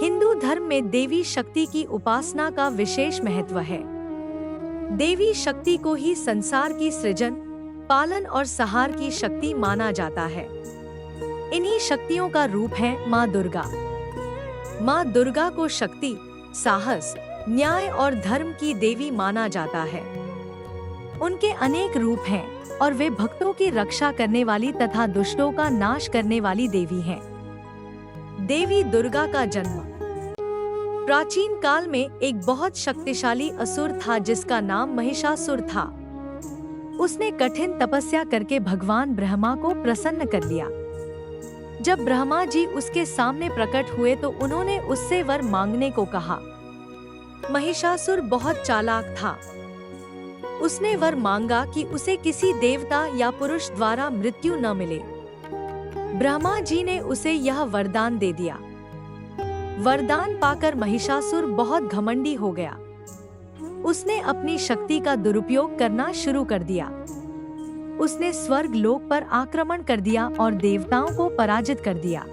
हिंदू धर्म में देवी शक्ति की उपासना का विशेष महत्व है। देवी शक्ति को ही संसार की सृजन, पालन और संहार की शक्ति माना जाता है। इन्हीं शक्तियों का रूप है माँ दुर्गा। माँ दुर्गा को शक्ति, साहस, न्याय और धर्म की देवी माना जाता है। उनके अनेक रूप हैं और वे भक्तों की रक्षा करने वाली तथा दुष्टों का नाश करने वाली देवी हैं। देवी दुर्गा का जन्म। प्राचीन काल में एक बहुत शक्तिशाली असुर था जिसका नाम महिषासुर था। उसने कठिन तपस्या करके भगवान ब्रह्मा को प्रसन्न कर लिया। जब ब्रह्मा जी उसके सामने प्रकट हुए तो उन्होंने उससे वर मांगने को कहा। महिषासुर बहुत चालाक था। उसने वर मांगा कि उसे किसी देवता या पुरुष द्वारा मृत्यु न मिले। ब्रह्मा जी ने उसे यह वरदान दे दिया। वरदान पाकर महिषासुर बहुत घमंडी हो गया। उसने अपनी शक्ति का दुरुपयोग करना शुरू कर दिया। उसने स्वर्ग लोक पर आक्रमण कर दिया और देवताओं को पराजित कर दिया।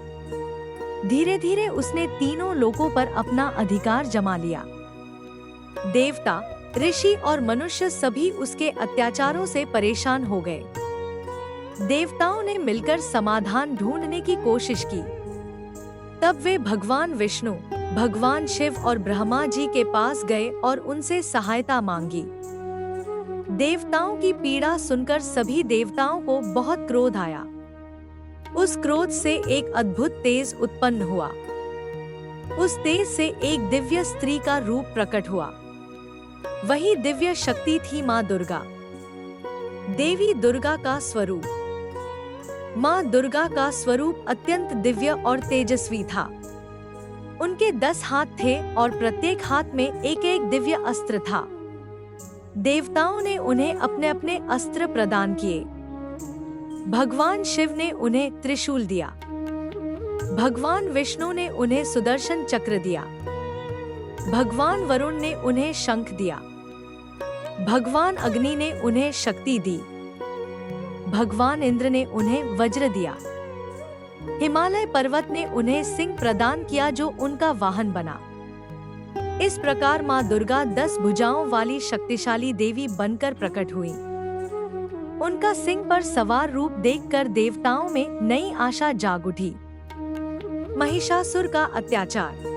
धीरे धीरे उसने तीनों लोकों पर अपना अधिकार जमा लिया। देवता, ऋषि और मनुष्य सभी उसके अत्याचारों से परेशान हो गए। देवताओं ने मिलकर समाधान ढूंढने की कोशिश की। तब वे भगवान विष्णु, भगवान शिव और ब्रह्मा जी के पास गए और उनसे सहायता मांगी। देवताओं की पीड़ा सुनकर सभी देवताओं को बहुत क्रोध आया। उस क्रोध से एक अद्भुत तेज उत्पन्न हुआ। उस तेज से एक दिव्य स्त्री का रूप प्रकट हुआ। वही दिव्य शक्ति थी माँ दुर्गा। देवी दुर्गा का स्वरूप। माँ दुर्गा का स्वरूप अत्यंत दिव्य और तेजस्वी था। उनके 10 हाथ थे और प्रत्येक हाथ में एक एक दिव्य अस्त्र था। देवताओं ने उन्हें अपने अपने अस्त्र प्रदान किए। भगवान शिव ने उन्हें त्रिशूल दिया। भगवान विष्णु ने उन्हें सुदर्शन चक्र दिया। भगवान वरुण ने उन्हें शंख दिया। भगवान अग्नि ने उन्हें शक्ति दी। भगवान इंद्र ने उन्हें वज्र दिया। हिमालय पर्वत ने उन्हें सिंह प्रदान किया जो उनका वाहन बना। इस प्रकार माँ दुर्गा 10 भुजाओं वाली शक्तिशाली देवी बनकर प्रकट हुई। उनका सिंह पर सवार रूप देखकर देवताओं में नई आशा जाग उठी। महिषासुर का अत्याचार।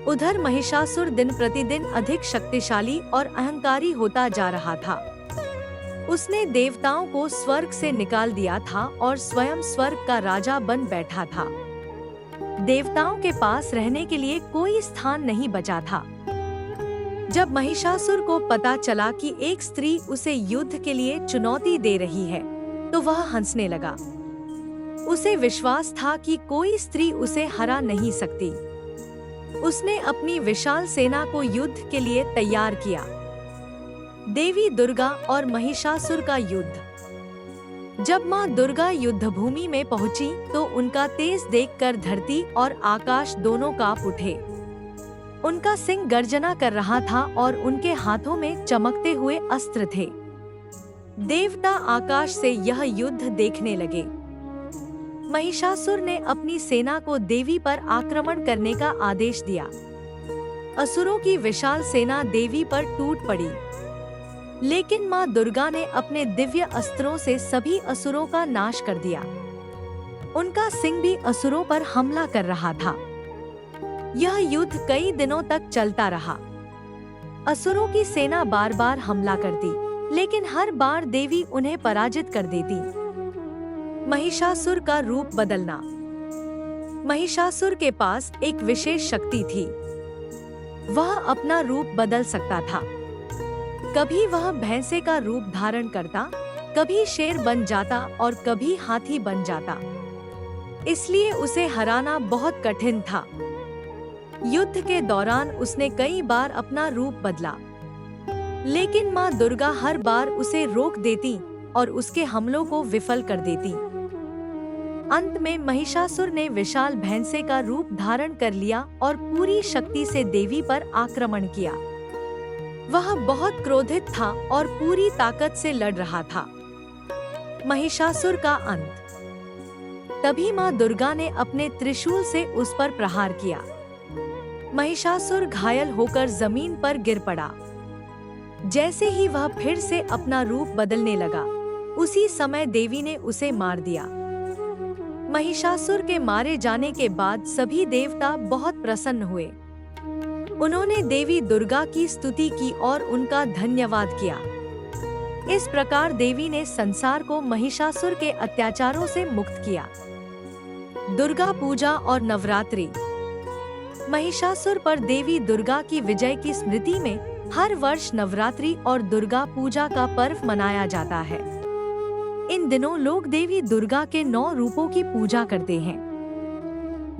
उधर महिषासुर दिन प्रतिदिन अधिक शक्तिशाली और अहंकारी होता जा रहा था। उसने देवताओं को स्वर्ग से निकाल दिया था और स्वयं स्वर्ग का राजा बन बैठा था। देवताओं के पास रहने के लिए कोई स्थान नहीं बचा था। जब महिषासुर को पता चला कि एक स्त्री उसे युद्ध के लिए चुनौती दे रही है, तो वह हंसने लगा। उसे विश्वास था कि कोई स्त्री उसे हरा नहीं सकती। उसने अपनी विशाल सेना को युद्ध के लिए तैयार किया। देवी दुर्गा और महिषासुर का युद्ध। जब माँ दुर्गा युद्ध भूमि में पहुंची तो उनका तेज देखकर धरती और आकाश दोनों कांप उठे। उनका सिंह गर्जना कर रहा था और उनके हाथों में चमकते हुए अस्त्र थे। देवता आकाश से यह युद्ध देखने लगे। महिषासुर ने अपनी सेना को देवी पर आक्रमण करने का आदेश दिया। असुरों की विशाल सेना देवी पर टूट पड़ी, लेकिन माँ दुर्गा ने अपने दिव्य अस्त्रों से सभी असुरों का नाश कर दिया। उनका सिंह भी असुरों पर हमला कर रहा था। यह युद्ध कई दिनों तक चलता रहा। असुरों की सेना बार बार हमला करती, लेकिन हर बार देवी उन्हें पराजित कर देती। महिषासुर का रूप बदलना। महिषासुर के पास एक विशेष शक्ति थी। वह अपना रूप बदल सकता था। कभी वह भैंसे का रूप धारण करता, कभी शेर बन जाता और कभी हाथी बन जाता। इसलिए उसे हराना बहुत कठिन था। युद्ध के दौरान उसने कई बार अपना रूप बदला, लेकिन माँ दुर्गा हर बार उसे रोक देती और उसके हमलों को विफल कर देती। अंत में महिषासुर ने विशाल भैंसे का रूप धारण कर लिया और पूरी शक्ति से देवी पर आक्रमण किया। वह बहुत क्रोधित था और पूरी ताकत से लड़ रहा था। महिषासुर का अंत। तभी माँ दुर्गा ने अपने त्रिशूल से उस पर प्रहार किया। महिषासुर घायल होकर जमीन पर गिर पड़ा। जैसे ही वह फिर से अपना रूप बदलने लगा, उसी समय देवी ने उसे मार दिया। महिषासुर के मारे जाने के बाद सभी देवता बहुत प्रसन्न हुए। उन्होंने देवी दुर्गा की स्तुति की और उनका धन्यवाद किया। इस प्रकार देवी ने संसार को महिषासुर के अत्याचारों से मुक्त किया। दुर्गा पूजा और नवरात्रि। महिषासुर पर देवी दुर्गा की विजय की स्मृति में हर वर्ष नवरात्रि और दुर्गा पूजा का पर्व मनाया जाता है। इन दिनों लोग देवी दुर्गा के 9 रूपों की पूजा करते हैं।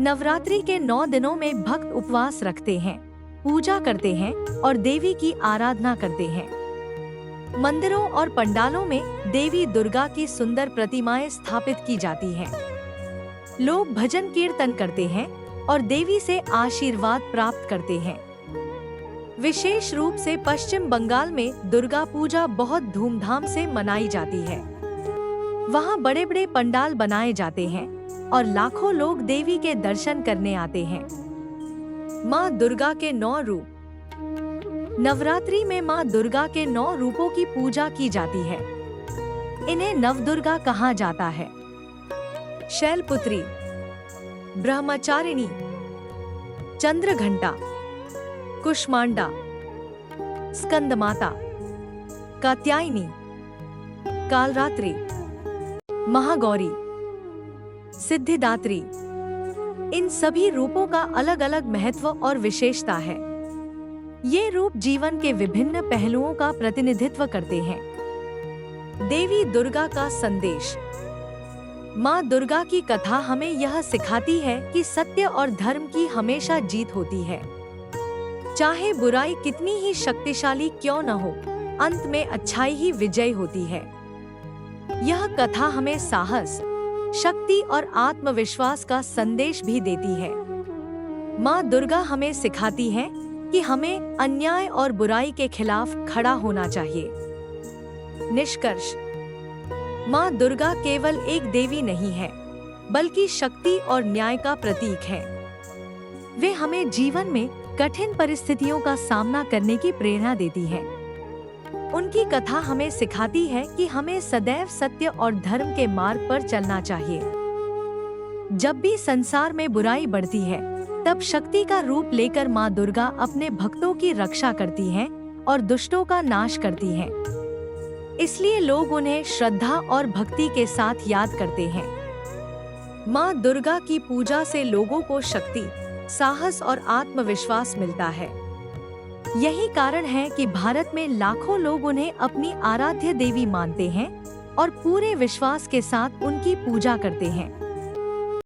नवरात्रि के 9 दिनों में भक्त उपवास रखते हैं, पूजा करते हैं और देवी की आराधना करते हैं। मंदिरों और पंडालों में देवी दुर्गा की सुंदर प्रतिमाएं स्थापित की जाती हैं। लोग भजन कीर्तन करते हैं और देवी से आशीर्वाद प्राप्त करते हैं। विशेष रूप से पश्चिम बंगाल में दुर्गा पूजा बहुत धूमधाम से मनाई जाती है। वहाँ बड़े बड़े पंडाल बनाए जाते हैं और लाखों लोग देवी के दर्शन करने आते हैं। माँ दुर्गा के 9 रूप। नवरात्रि में माँ दुर्गा के 9 रूपों की पूजा की जाती है। इन्हें नवदुर्गा कहा जाता है। शैलपुत्री, ब्रह्मचारिणी, चंद्रघंटा, कुष्मांडा, स्कंदमाता, कात्यायनी, कालरात्रि, महागौरी, सिद्धिदात्री। इन सभी रूपों का अलग अलग महत्व और विशेषता है। ये रूप जीवन के विभिन्न पहलुओं का प्रतिनिधित्व करते हैं। देवी दुर्गा का संदेश। माँ दुर्गा की कथा हमें यह सिखाती है कि सत्य और धर्म की हमेशा जीत होती है। चाहे बुराई कितनी ही शक्तिशाली क्यों न हो, अंत में अच्छाई ही विजय होती है। यह कथा हमें साहस, शक्ति और आत्मविश्वास का संदेश भी देती है। माँ दुर्गा हमें सिखाती है कि हमें अन्याय और बुराई के खिलाफ खड़ा होना चाहिए। निष्कर्ष। माँ दुर्गा केवल एक देवी नहीं है, बल्कि शक्ति और न्याय का प्रतीक है। वे हमें जीवन में कठिन परिस्थितियों का सामना करने की प्रेरणा देती है। उनकी कथा हमें सिखाती है कि हमें सदैव सत्य और धर्म के मार्ग पर चलना चाहिए। जब भी संसार में बुराई बढ़ती है, तब शक्ति का रूप लेकर माँ दुर्गा अपने भक्तों की रक्षा करती हैं और दुष्टों का नाश करती हैं। इसलिए लोग उन्हें श्रद्धा और भक्ति के साथ याद करते हैं। माँ दुर्गा की पूजा से लोगों को शक्ति, साहस और आत्मविश्वास मिलता है। यही कारण है कि भारत में लाखों लोग उन्हें अपनी आराध्य देवी मानते हैं और पूरे विश्वास के साथ उनकी पूजा करते हैं।